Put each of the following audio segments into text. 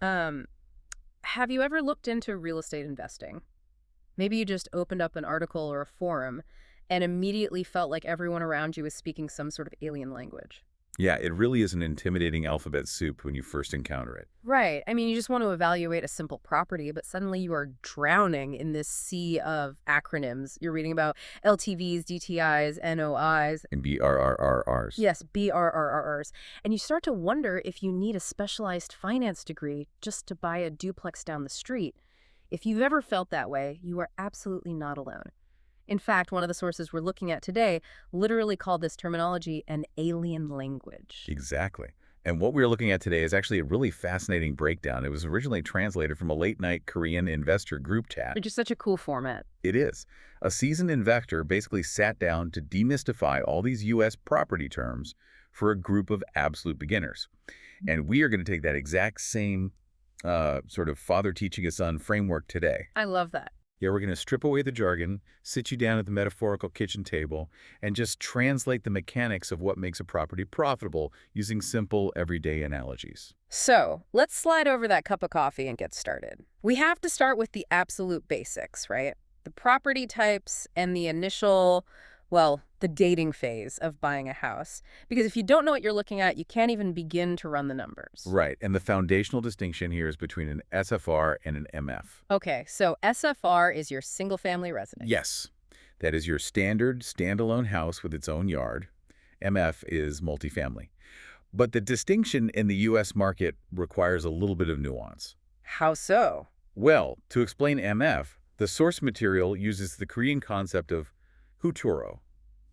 Um, have you ever looked into real estate investing? Maybe you just opened up an article or a forum and immediately felt like everyone around you was speaking some sort of alien language. Yeah, it really is an intimidating alphabet soup when you first encounter it. Right. I mean, you just want to evaluate a simple property, but suddenly you are drowning in this sea of acronyms. You're reading about LTVs, DTIs, NOIs. And BRRRRs. Yes, BRRRRs. And you start to wonder if you need a specialized finance degree just to buy a duplex down the street. If you've ever felt that way, you are absolutely not alone. In fact, one of the sources we're looking at today literally called this terminology an alien language. Exactly. And what we're looking at today is actually a really fascinating breakdown. It was originally translated from a late-night Korean investor group chat. Which is such a cool format. It is. A seasoned investor basically sat down to demystify all these U.S. property terms for a group of absolute beginners. And we are going to take that exact same sort of father teaching a son framework today. I love that. Yeah, we're going to strip away the jargon, sit you down at the metaphorical kitchen table, and just translate the mechanics of what makes a property profitable using simple, everyday analogies. So let's slide over that cup of coffee and get started. We have to start with the absolute basics, right? The property types and the initial, well, the dating phase of buying a house. Because if you don't know what you're looking at, you can't even begin to run the numbers. Right, and the foundational distinction here is between an SFR and an MF. Okay, so SFR is your single-family residence. Yes, that is your standard standalone house with its own yard. MF is multifamily. But the distinction in the U.S. market requires a little bit of nuance. How so? Well, to explain MF, the source material uses the Korean concept of hutoro,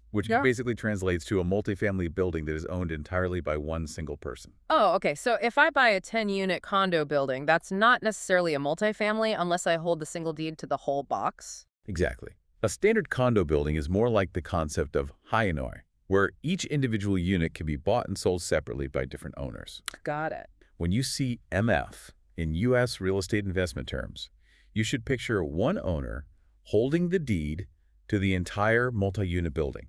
which Yeah. basically translates to a multifamily building that is owned entirely by one single person. Oh, okay. So if I buy a 10-unit condo building, that's not necessarily a multifamily unless I hold the single deed to the whole box? Exactly. A standard condo building is more like the concept of hainoi, where each individual unit can be bought and sold separately by different owners. Got it. When you see MF in U.S. real estate investment terms, you should picture one owner holding the deed to the entire multi-unit building.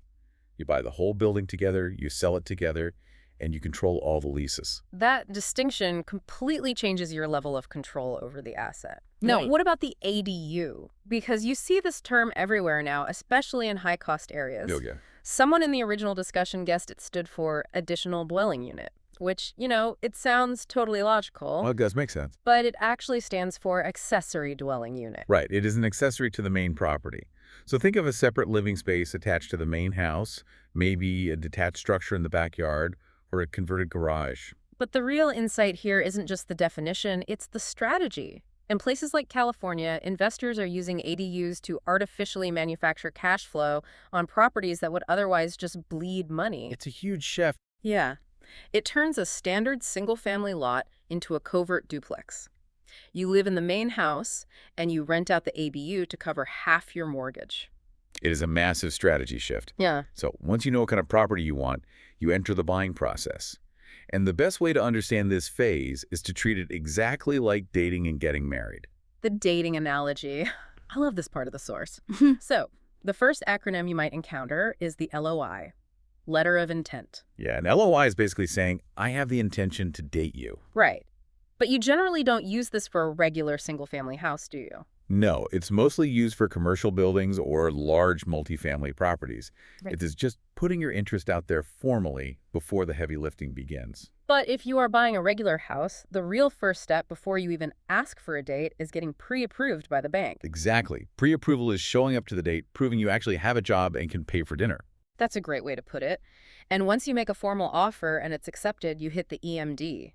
You buy the whole building together, you sell it together, and you control all the leases. That distinction completely changes your level of control over the asset. Now, Right. what about the ADU? Because you see this term everywhere now, especially in high-cost areas. Oh, yeah. Someone in the original discussion guessed it stood for additional dwelling unit, which, it sounds totally logical, Well, it does make sense. but it actually stands for accessory dwelling unit. Right. It is an accessory to the main property. So think of a separate living space attached to the main house, maybe a detached structure in the backyard, or a converted garage. But the real insight here isn't just the definition, it's the strategy. In places like California, investors are using ADUs to artificially manufacture cash flow on properties that would otherwise just bleed money. It's a huge shift. Yeah. It turns a standard single-family lot into a covert duplex. You live in the main house, and you rent out the ABU to cover half your mortgage. It is a massive strategy shift. Yeah. So once you know what kind of property you want, you enter the buying process. And the best way to understand this phase is to treat it exactly like dating and getting married. The dating analogy. I love this part of the source. So, the first acronym you might encounter is the LOI, Letter of Intent. Yeah, an LOI is basically saying, I have the intention to date you. Right. But you generally don't use this for a regular single-family house, do you? No, it's mostly used for commercial buildings or large multifamily properties. Right. It is just putting your interest out there formally before the heavy lifting begins. But if you are buying a regular house, the real first step before you even ask for a date is getting pre-approved by the bank. Exactly. Pre-approval is showing up to the date, proving you actually have a job and can pay for dinner. That's a great way to put it. And once you make a formal offer and it's accepted, you hit the EMD.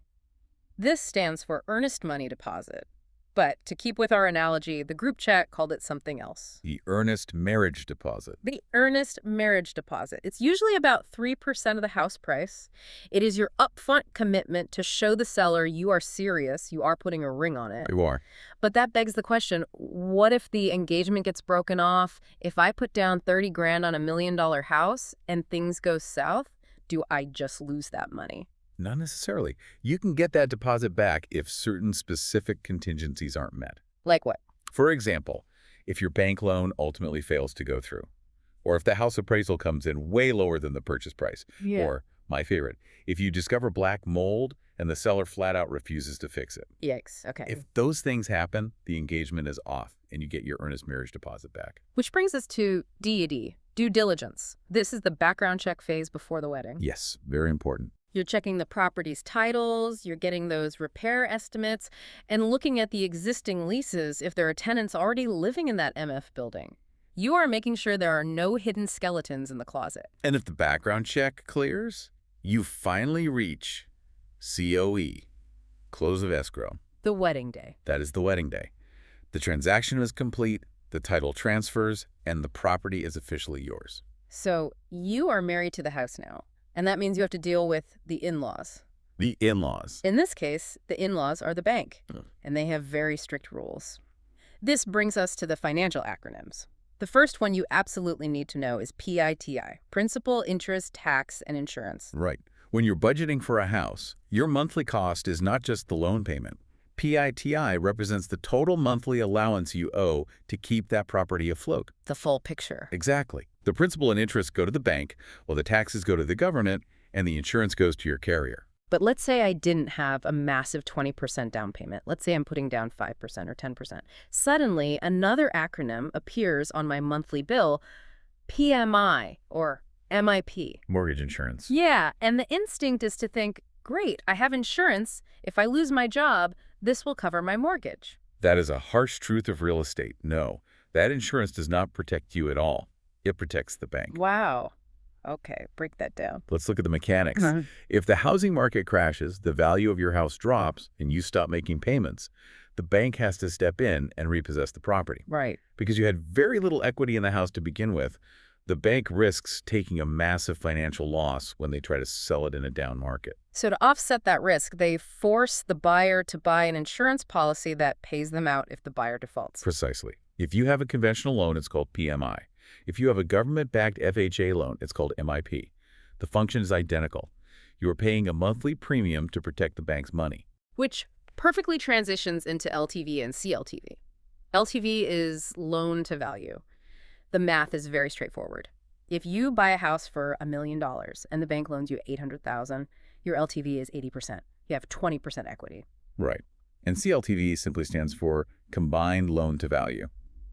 This stands for earnest money deposit. But to keep with our analogy, the group chat called it something else. The earnest marriage deposit. The earnest marriage deposit. It's usually about 3% of the house price. It is your upfront commitment to show the seller you are serious, you are putting a ring on it. You are. But that begs the question, what if the engagement gets broken off? If I put down 30 grand on $1 million house and things go south, do I just lose that money? Not necessarily. You can get that deposit back if certain specific contingencies aren't met. Like what? For example, if your bank loan ultimately fails to go through, or if the house appraisal comes in way lower than the purchase price, or, my favorite, if you discover black mold and the seller flat out refuses to fix it. Yikes. Okay. If those things happen, the engagement is off, and you get your earnest marriage deposit back. Which brings us to DD, due diligence. This is the background check phase before the wedding. Yes, very important. You're checking the property's titles, you're getting those repair estimates, and looking at the existing leases if there are tenants already living in that MF building. You are making sure there are no hidden skeletons in the closet. And if the background check clears, you finally reach COE, close of escrow. The wedding day. That is the wedding day. The transaction is complete, the title transfers, and the property is officially yours. So you are married to the house now, and that means you have to deal with the in-laws. The in-laws. In this case, the in-laws are the bank, and they have very strict rules. This brings us to the financial acronyms. The first one you absolutely need to know is PITI, Principal, Interest, Tax, and Insurance. Right. When you're budgeting for a house, your monthly cost is not just the loan payment. PITI represents the total monthly allowance you owe to keep that property afloat. The full picture. Exactly. The principal and interest go to the bank, while the taxes go to the government, and the insurance goes to your carrier. But let's say I didn't have a massive 20% down payment. Let's say I'm putting down 5% or 10%. Suddenly, another acronym appears on my monthly bill, PMI or MIP. Mortgage insurance. Yeah, and the instinct is to think, great, I have insurance. If I lose my job, this will cover my mortgage. That is a harsh truth of real estate. No, that insurance does not protect you at all. It protects the bank. Wow. Okay, break that down. Let's look at the mechanics. If the housing market crashes, the value of your house drops, and you stop making payments, the bank has to step in and repossess the property. Right. Because you had very little equity in the house to begin with, the bank risks taking a massive financial loss when they try to sell it in a down market. So to offset that risk, they force the buyer to buy an insurance policy that pays them out if the buyer defaults. Precisely. If you have a conventional loan, it's called PMI. If you have a government-backed FHA loan, it's called MIP. The function is identical. You are paying a monthly premium to protect the bank's money. Which perfectly transitions into LTV and CLTV. LTV is loan to value. The math is very straightforward. If you buy a house for $1 million and the bank loans you $800,000, your LTV is 80%. You have 20% equity. Right. And CLTV simply stands for combined loan to value.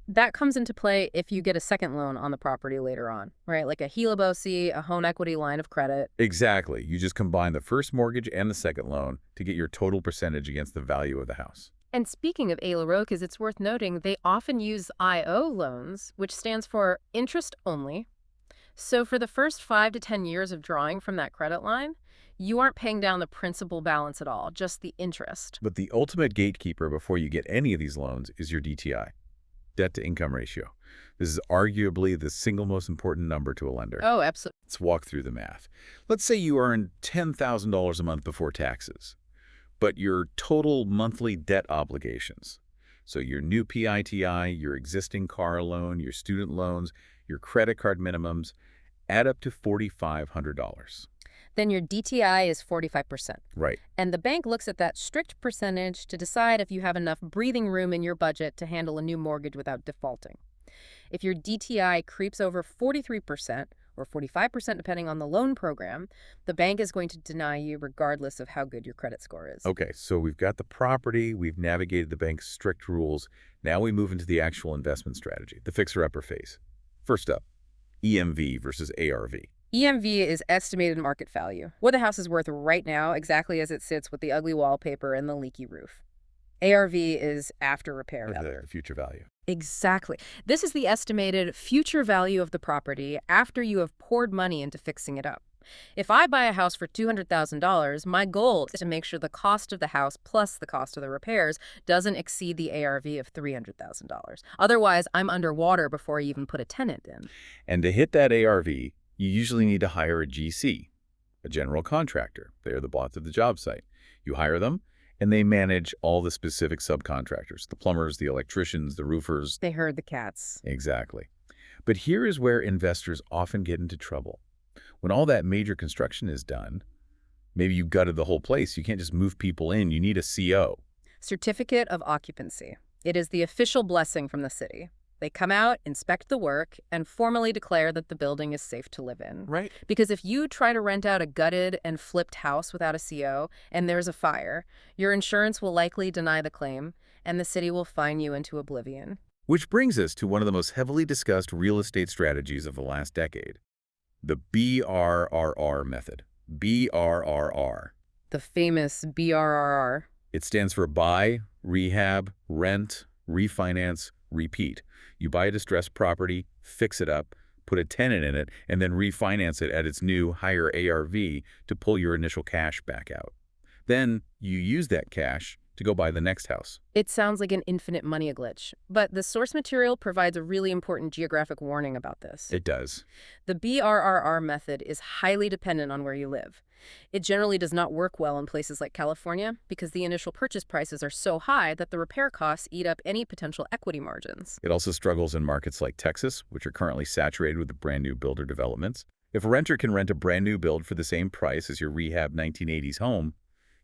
That comes into play if you get a second loan on the property later on, right? Like a HELOC OC, a home equity line of credit. Exactly. You just combine the first mortgage and the second loan to get your total percentage against the value of the house. And speaking of ALROCs, it's worth noting they often use IO loans, which stands for interest only. So for the first 5 to 10 years of drawing from that credit line, you aren't paying down the principal balance at all, just the interest. But the ultimate gatekeeper before you get any of these loans is your DTI, debt-to-income ratio. This is arguably the single most important number to a lender. Oh, absolutely. Let's walk through the math. Let's say you earn $10,000 a month before taxes, but your total monthly debt obligations, so your new PITI, your existing car loan, your student loans, your credit card minimums, add up to $4,500. Then your DTI is 45%. Right. And the bank looks at that strict percentage to decide if you have enough breathing room in your budget to handle a new mortgage without defaulting. If your DTI creeps over 43%, or 45% depending on the loan program, the bank is going to deny you regardless of how good your credit score is. Okay, so we've got the property, we've navigated the bank's strict rules. Now we move into the actual investment strategy, the fixer-upper phase. First up, EMV versus ARV. EMV is estimated market value, what the house is worth right now, exactly as it sits with the ugly wallpaper and the leaky roof. ARV is after repair value. The future value. Exactly. This is the estimated future value of the property after you have poured money into fixing it up. If I buy a house for $200,000, my goal is to make sure the cost of the house plus the cost of the repairs doesn't exceed the ARV of $300,000. Otherwise, I'm underwater before I even put a tenant in. And to hit that ARV, you usually need to hire a GC, a general contractor. They're the boss of the job site. You hire them, and they manage all the specific subcontractors, the plumbers, the electricians, the roofers. They herd the cats. Exactly. But here is where investors often get into trouble. When all that major construction is done, maybe you gutted the whole place. You can't just move people in. You need a CO. Certificate of Occupancy. It is the official blessing from the city. They come out, inspect the work, and formally declare that the building is safe to live in. Right. Because if you try to rent out a gutted and flipped house without a CO and there's a fire, your insurance will likely deny the claim, and the city will fine you into oblivion. Which brings us to one of the most heavily discussed real estate strategies of the last decade, the BRRR method. BRRR. The famous BRRR. It stands for buy, rehab, rent, refinance, repeat. You buy a distressed property, fix it up, put a tenant in it, and then refinance it at its new, higher ARV to pull your initial cash back out. Then you use that cash to go buy the next house. It sounds like an infinite money glitch, but the source material provides a really important geographic warning about this. It does. The BRRR method is highly dependent on where you live. It generally does not work well in places like California because the initial purchase prices are so high that the repair costs eat up any potential equity margins. It also struggles in markets like Texas, which are currently saturated with brand new builder developments. If a renter can rent a brand new build for the same price as your rehab 1980s home,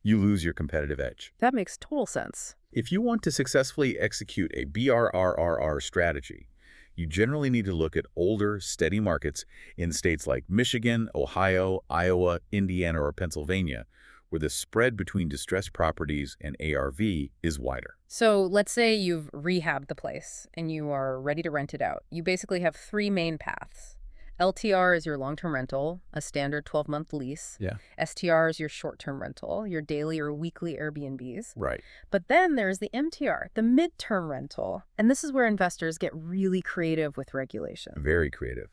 you lose your competitive edge. That makes total sense. If you want to successfully execute a BRRRR strategy, you generally need to look at older, steady markets in states like Michigan, Ohio, Iowa, Indiana, or Pennsylvania, where the spread between distressed properties and ARV is wider. So let's say you've rehabbed the place and you are ready to rent it out. You basically have three main paths. LTR is your long-term rental, a standard 12-month lease. Yeah. STR is your short-term rental, your daily or weekly Airbnbs. Right. But then there's the MTR, the mid-term rental. And this is where investors get really creative with regulation. Very creative.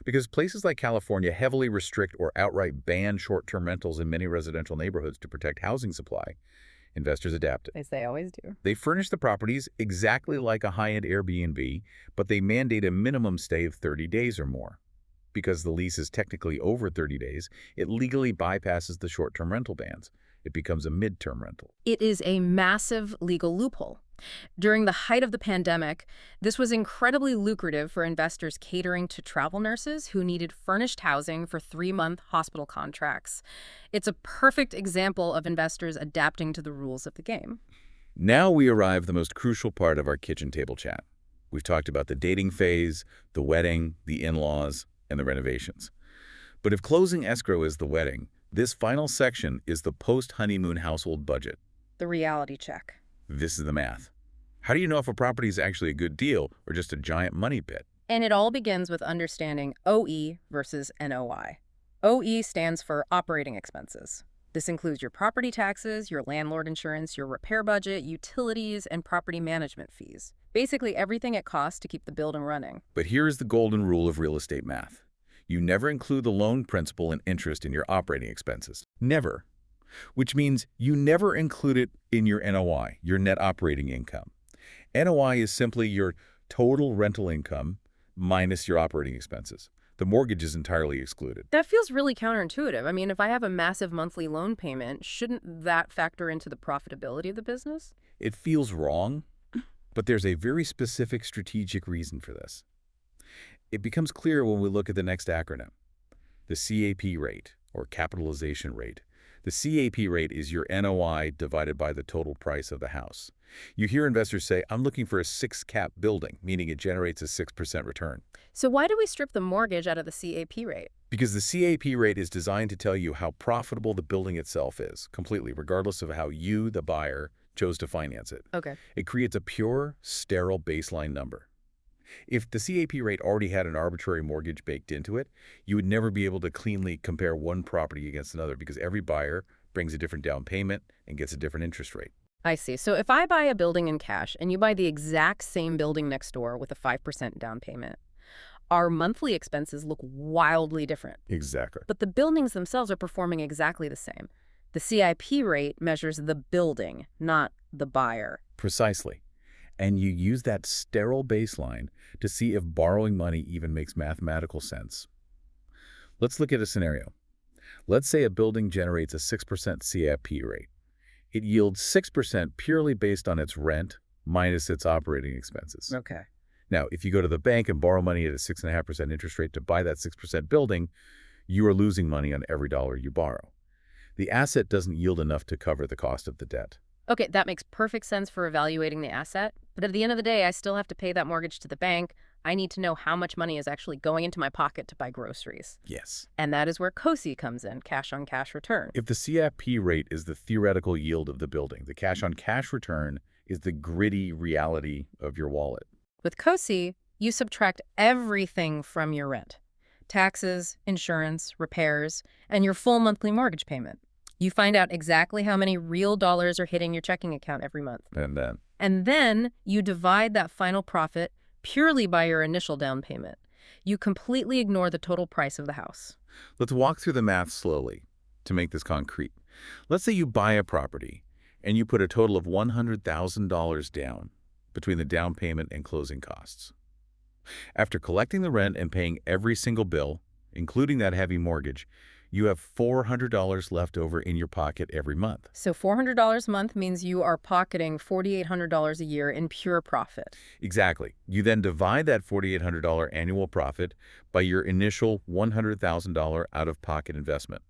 Because places like California heavily restrict or outright ban short-term rentals in many residential neighborhoods to protect housing supply. Investors adapt. As they always do. They furnish the properties exactly like a high-end Airbnb, but they mandate a minimum stay of 30 days or more. Because the lease is technically over 30 days, it legally bypasses the short-term rental bans. It becomes a mid-term rental. It is a massive legal loophole. During the height of the pandemic, this was incredibly lucrative for investors catering to travel nurses who needed furnished housing for 3-month hospital contracts. It's a perfect example of investors adapting to the rules of the game. Now we arrive at the most crucial part of our kitchen table chat. We've talked about the dating phase, the wedding, the in-laws, and the renovations. But if closing escrow is the wedding, this final section is the post-honeymoon household budget. The reality check. This is the math. How do you know if a property is actually a good deal or just a giant money pit? And it all begins with understanding OE versus NOI. OE stands for operating expenses. This includes your property taxes, your landlord insurance, your repair budget, utilities, and property management fees. Basically everything it costs to keep the building running. But here is the golden rule of real estate math. You never include the loan principal and interest in your operating expenses. Never. Which means you never include it in your NOI, your net operating income. NOI is simply your total rental income minus your operating expenses. The mortgage is entirely excluded. That feels really counterintuitive. I mean, if I have a massive monthly loan payment, shouldn't that factor into the profitability of the business? It feels wrong, but there's a very specific strategic reason for this. It becomes clear when we look at the next acronym, the CAP rate, or capitalization rate. The CAP rate is your NOI divided by the total price of the house. You hear investors say, I'm looking for a 6-cap building, meaning it generates a 6% return. So why do we strip the mortgage out of the CAP rate? Because the CAP rate is designed to tell you how profitable the building itself is, completely, regardless of how you, the buyer, chose to finance it. Okay. It creates a pure, sterile baseline number. If the CAP rate already had an arbitrary mortgage baked into it, you would never be able to cleanly compare one property against another because every buyer brings a different down payment and gets a different interest rate. I see. So if I buy a building in cash and you buy the exact same building next door with a 5% down payment, our monthly expenses look wildly different. Exactly. But the buildings themselves are performing exactly the same. The CIP rate measures the building, not the buyer. Precisely. And you use that sterile baseline to see if borrowing money even makes mathematical sense. Let's look at a scenario. Let's say a building generates a 6% CIP rate. It yields 6% purely based on its rent minus its operating expenses. Okay. Now, if you go to the bank and borrow money at a 6.5% interest rate to buy that 6% building, you are losing money on every dollar you borrow. The asset doesn't yield enough to cover the cost of the debt. Okay, that makes perfect sense for evaluating the asset. But at the end of the day, I still have to pay that mortgage to the bank. I need to know how much money is actually going into my pocket to buy groceries. Yes. And that is where COSI comes in, cash on cash return. If the CIP rate is the theoretical yield of the building, the cash-on-cash return is the gritty reality of your wallet. With COSI, you subtract everything from your rent: taxes, insurance, repairs, and your full monthly mortgage payment. You find out exactly how many real dollars are hitting your checking account every month. And then, And then you divide that final profit purely by your initial down payment. You completely ignore the total price of the house. let's walk through the math slowly to make this concrete. Let's say you buy a property and you put a total of $100,000 down between the down payment and closing costs. After collecting the rent and paying every single bill, including that heavy mortgage, you have $400 left over in your pocket every month. So $400 a month means you are pocketing $4,800 a year in pure profit. Exactly. You then divide that $4,800 annual profit by your initial $100,000 out-of-pocket investment.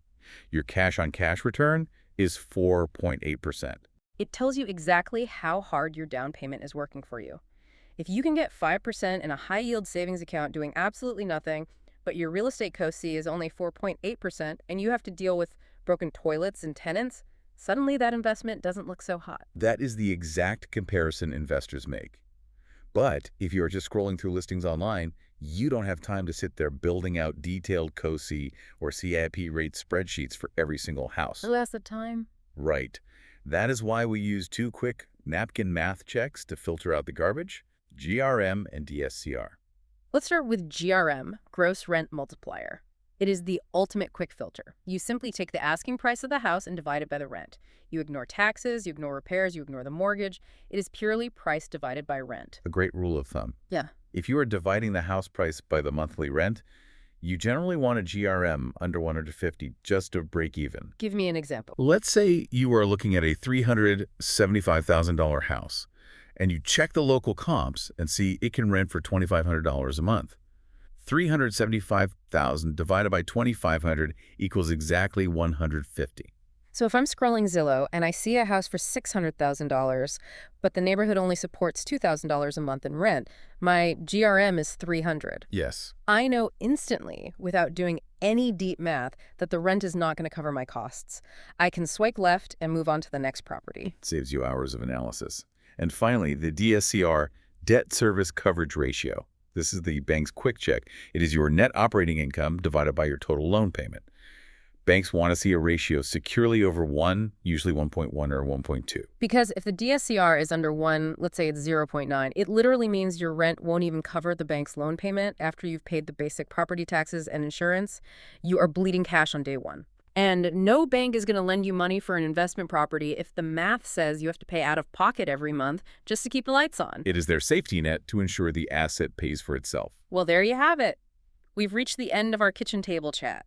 Your cash-on-cash return is 4.8%. It tells you exactly how hard your down payment is working for you. If you can get 5% in a high-yield savings account doing absolutely nothing, but your real estate COSI is only 4.8% and you have to deal with broken toilets and tenants, suddenly that investment doesn't look so hot. That is the exact comparison investors make. But if you are just scrolling through listings online, you don't have time to sit there building out detailed COSI or CIP rate spreadsheets for every single house. Who has the time? Right. That is why we use two quick napkin math checks to filter out the garbage: GRM and DSCR. Let's start with GRM, gross rent multiplier. It is the ultimate quick filter. You simply take the asking price of the house and divide it by the rent. You ignore taxes, you ignore repairs, you ignore the mortgage. It is purely price divided by rent. A great rule of thumb. Yeah. If you are dividing the house price by the monthly rent, you generally want a GRM under 150 just to break even. Give me an example. Let's say you are looking at a $375,000 house, and you check the local comps and see it can rent for $2,500 a month. $375,000 divided by $2,500 equals exactly $150. So if I'm scrolling Zillow and I see a house for $600,000, but the neighborhood only supports $2,000 a month in rent, my GRM is $300. Yes. I know instantly, without doing any deep math, that the rent is not going to cover my costs. I can swipe left and move on to the next property. It saves you hours of analysis. And finally, the DSCR, debt service coverage ratio. This is the bank's quick check. It is your net operating income divided by your total loan payment. Banks want to see a ratio securely over 1, usually 1.1 or 1.2. Because if the DSCR is under 1, let's say it's 0.9, it literally means your rent won't even cover the bank's loan payment after you've paid the basic property taxes and insurance. You are bleeding cash on day one. And no bank is going to lend you money for an investment property if the math says you have to pay out of pocket every month just to keep the lights on. It is their safety net to ensure the asset pays for itself. Well, there you have it. We've reached the end of our kitchen table chat.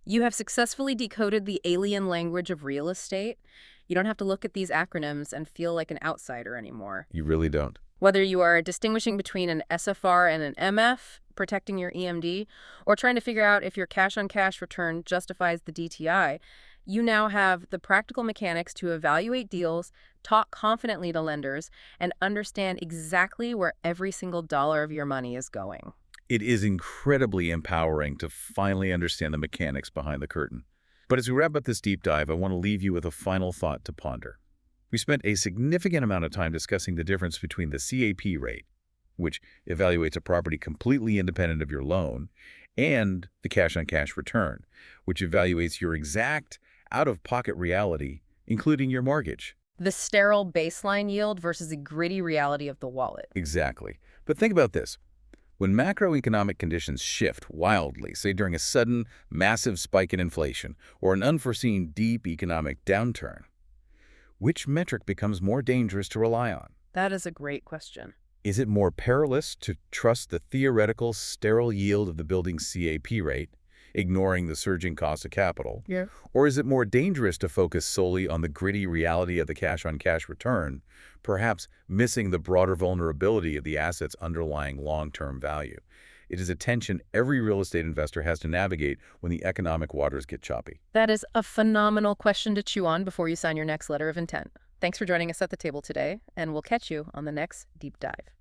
You have successfully decoded the alien language of real estate. You don't have to look at these acronyms and feel like an outsider anymore. You really don't. Whether you are distinguishing between an SFR and an MF, protecting your EMD, or trying to figure out if your cash-on-cash return justifies the DTI, you now have the practical mechanics to evaluate deals, talk confidently to lenders, and understand exactly where every single dollar of your money is going. It is incredibly empowering to finally understand the mechanics behind the curtain. But as we wrap up this deep dive, I want to leave you with a final thought to ponder. We spent a significant amount of time discussing the difference between the CAP rate, which evaluates a property completely independent of your loan, and the cash-on-cash return, which evaluates your exact out-of-pocket reality, including your mortgage. The sterile baseline yield versus the gritty reality of the wallet. Exactly. But think about this. When macroeconomic conditions shift wildly, say during a sudden, massive spike in inflation or an unforeseen deep economic downturn, which metric becomes more dangerous to rely on? That is a great question. Is it more perilous to trust the theoretical sterile yield of the building's CAP rate, ignoring the surging cost of capital? Yeah. Or is it more dangerous to focus solely on the gritty reality of the cash-on-cash return, perhaps missing the broader vulnerability of the asset's underlying long-term value? It is a tension every real estate investor has to navigate when the economic waters get choppy. That is a phenomenal question to chew on before you sign your next letter of intent. Thanks for joining us at the table today, and we'll catch you on the next deep dive.